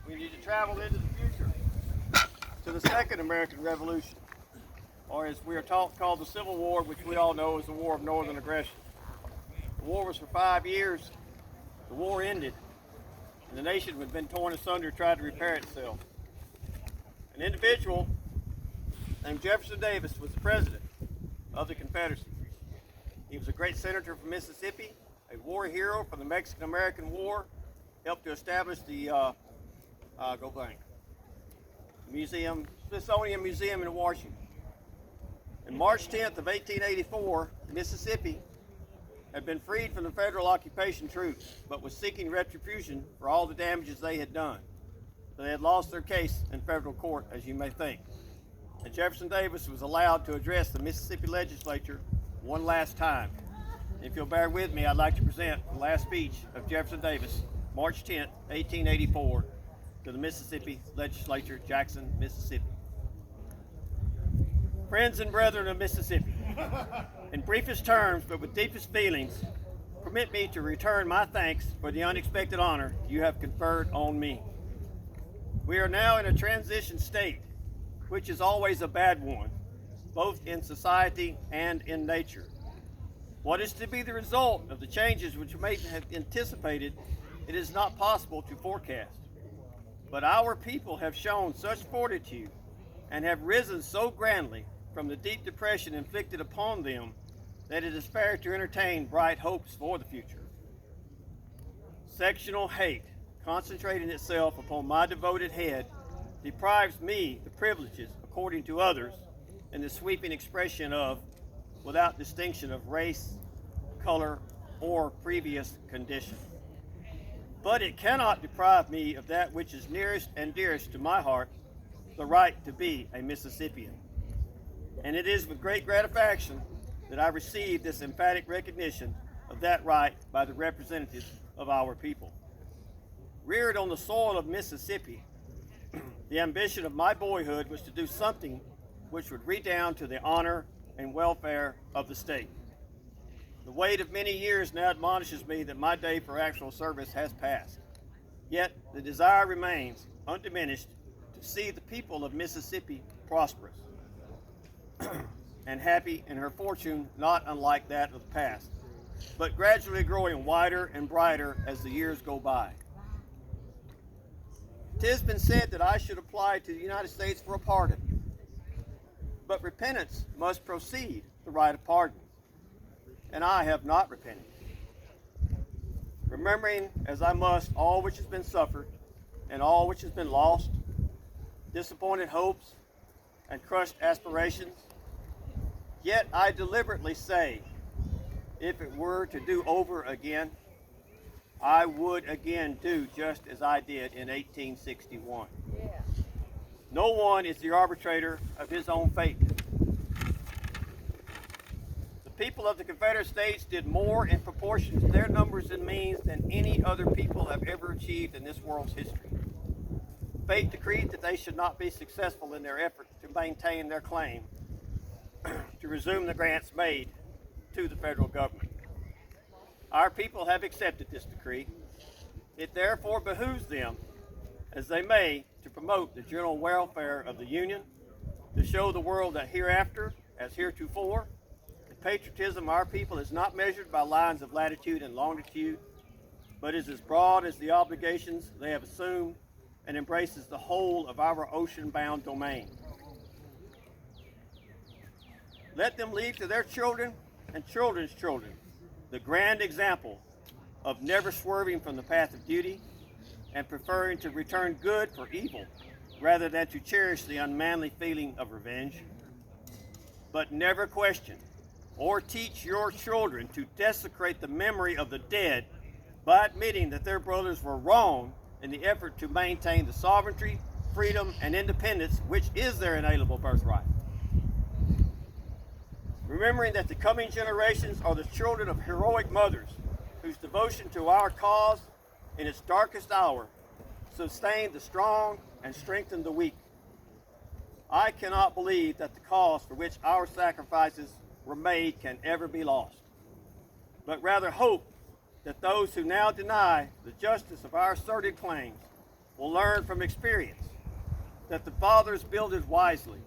we need to travel into the future, to the Second American Revolution, or as we are called the Civil War, which we all know is the War of Northern Aggression. The war was for 5 years. The war ended, and the nation had been torn asunder, tried to repair itself. An individual named Jefferson Davis was the president of the Confederacy. He was a great senator from Mississippi, a war hero from the Mexican-American War, helped to establish the Smithsonian Museum in Washington. On March 10th of 1884, Mississippi had been freed from the federal occupation troops, but was seeking retribution for all the damages they had done. They had lost their case in federal court, as you may think. And Jefferson Davis was allowed to address the Mississippi legislature one last time. If you'll bear with me, I'd like to present the last speech of Jefferson Davis, March 10, 1884, to the Mississippi legislature, Jackson, Mississippi. Friends and brethren of Mississippi, in briefest terms, but with deepest feelings, permit me to return my thanks for the unexpected honor you have conferred on me. We are now in a transition state, which is always a bad one, both in society and in nature. What is to be the result of the changes which may have anticipated, it is not possible to forecast. But our people have shown such fortitude and have risen so grandly from the deep depression inflicted upon them that it is fair to entertain bright hopes for the future. Sectional hate, concentrating itself upon my devoted head, deprives me the privileges according to others in the sweeping expression of, without distinction of race, color, or previous condition. But it cannot deprive me of that which is nearest and dearest to my heart, the right to be a Mississippian. And it is with great gratification that I receive this emphatic recognition of that right by the representatives of our people. Reared on the soil of Mississippi, the ambition of my boyhood was to do something which would redound to the honor and welfare of the state. The weight of many years now admonishes me that my day for actual service has passed. Yet the desire remains undiminished to see the people of Mississippi prosperous and happy in her fortune, not unlike that of the past, but gradually growing wider and brighter as the years go by. 'Tis been said that I should apply to the United States for a pardon, but repentance must precede the right of pardon, and I have not repented. Remembering, as I must, all which has been suffered, and all which has been lost, disappointed hopes, and crushed aspirations, yet I deliberately say, if it were to do over again, I would again do just as I did in 1861. Yeah. No one is the arbitrator of his own fate. The people of the Confederate States did more in proportion to their numbers and means than any other people have ever achieved in this world's history. Fate decreed that they should not be successful in their effort to maintain their claim to resume the grants made to the federal government. Our people have accepted this decree. It therefore behooves them, as they may, to promote the general welfare of the Union, to show the world that hereafter, as heretofore, the patriotism of our people is not measured by lines of latitude and longitude, but is as broad as the obligations they have assumed and embraces the whole of our ocean-bound domain. Let them leave to their children and children's children the grand example of never swerving from the path of duty and preferring to return good for evil rather than to cherish the unmanly feeling of revenge. But never question or teach your children to desecrate the memory of the dead by admitting that their brothers were wrong in the effort to maintain the sovereignty, freedom, and independence which is their inalienable birthright. Remembering that the coming generations are the children of heroic mothers whose devotion to our cause in its darkest hour sustained the strong and strengthened the weak. I cannot believe that the cause for which our sacrifices were made can ever be lost, but rather hope that those who now deny the justice of our asserted claims will learn from experience that the fathers builded wisely,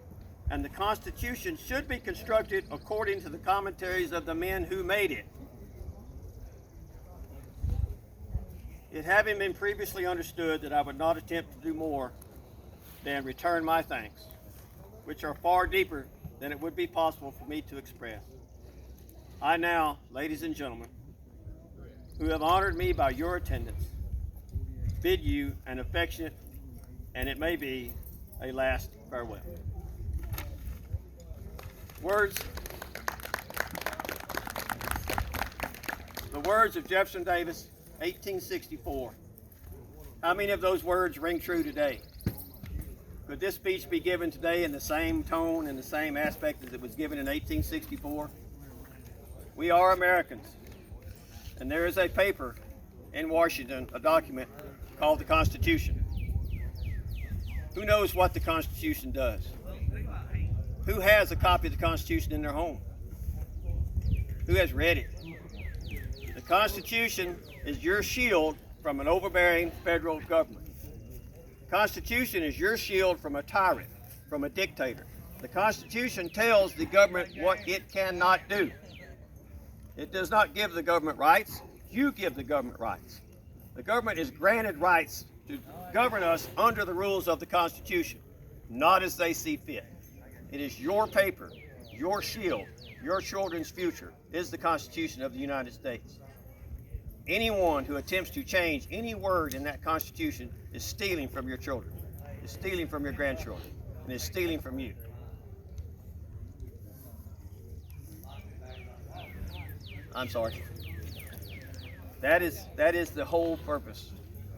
and the Constitution should be constructed according to the commentaries of the men who made it. It having been previously understood that I would not attempt to do more than return my thanks, which are far deeper than it would be possible for me to express, I now, ladies and gentlemen, who have honored me by your attendance, bid you an affectionate, and it may be a last farewell. The words of Jefferson Davis, 1864. How many of those words ring true today? Could this speech be given today in the same tone and the same aspect as it was given in 1864? We are Americans, and there is a paper in Washington, a document called the Constitution. Who knows what the Constitution does? Who has a copy of the Constitution in their home? Who has read it? The Constitution is your shield from an overbearing federal government. The Constitution is your shield from a tyrant, from a dictator. The Constitution tells the government what it cannot do. It does not give the government rights. You give the government rights. The government is granted rights to govern us under the rules of the Constitution, not as they see fit. It is your paper, your shield, your children's future is the Constitution of the United States. Anyone who attempts to change any word in that Constitution is stealing from your children, is stealing from your grandchildren, and is stealing from you. I'm sorry. That is the whole purpose,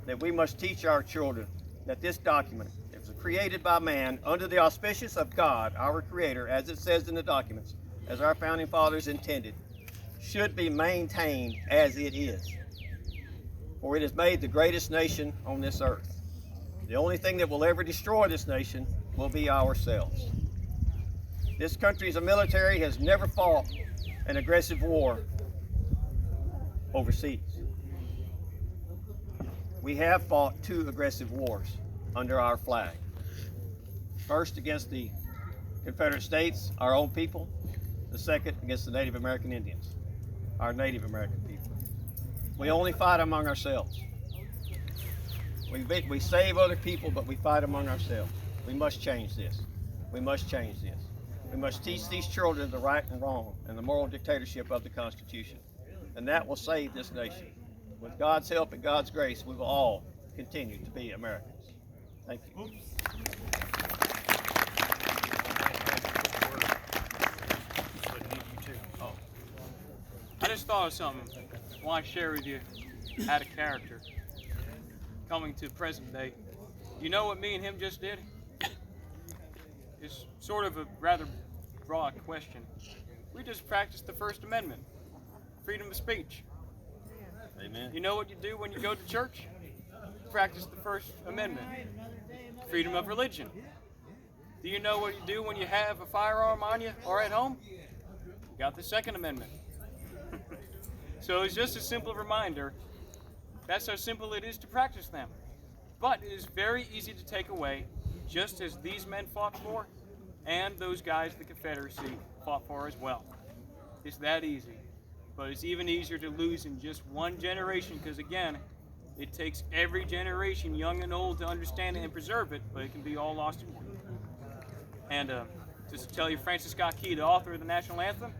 that we must teach our children that this document is created by man under the auspices of God, our Creator, as it says in the documents, as our founding fathers intended, should be maintained as it is. For it has made the greatest nation on this earth. The only thing that will ever destroy this nation will be ourselves. This country's military has never fought an aggressive war overseas. We have fought 2 aggressive wars under our flag. First against the Confederate States, our own people. The second against the Native American Indians, our Native American people. We only fight among ourselves. We save other people, but we fight among ourselves. We must change this. We must change this. We must teach these children the right and wrong and the moral dictatorship of the Constitution. And that will save this nation. With God's help and God's grace, we will all continue to be Americans. Thank you. I just thought of something I want to share with you out of character. Coming to present day, you know what me and him just did? It's sort of a rather broad question. We just practiced the First Amendment, freedom of speech. Amen. You know what you do when you go to church? Practice the First Amendment, freedom of religion. Do you know what you do when you have a firearm on you or at home? You got the Second Amendment. So it's just a simple reminder. That's how simple it is to practice them. But it is very easy to take away, just as these men fought for, and those guys the Confederacy fought for as well. It's that easy. But it's even easier to lose in just one generation, because again, it takes every generation, young and old, to understand it and preserve it, but it can be all lost in one. And just to tell you, Francis Scott Key, the author of the National Anthem,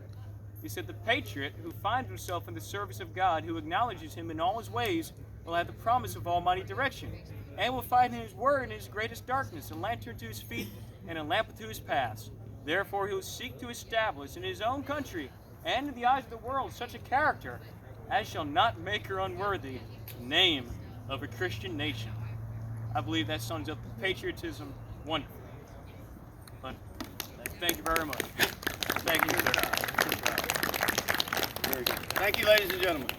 he said, "The patriot who finds himself in the service of God, who acknowledges him in all his ways, will have the promise of almighty direction, and will find in his word in his greatest darkness a lantern to his feet and a lamp to his paths. Therefore he will seek to establish in his own country and in the eyes of the world such a character as shall not make her unworthy the name of a Christian nation." I believe that sums up patriotism wonderfully. But thank you very much. Thank you, sir. Very good. Thank you, ladies and gentlemen.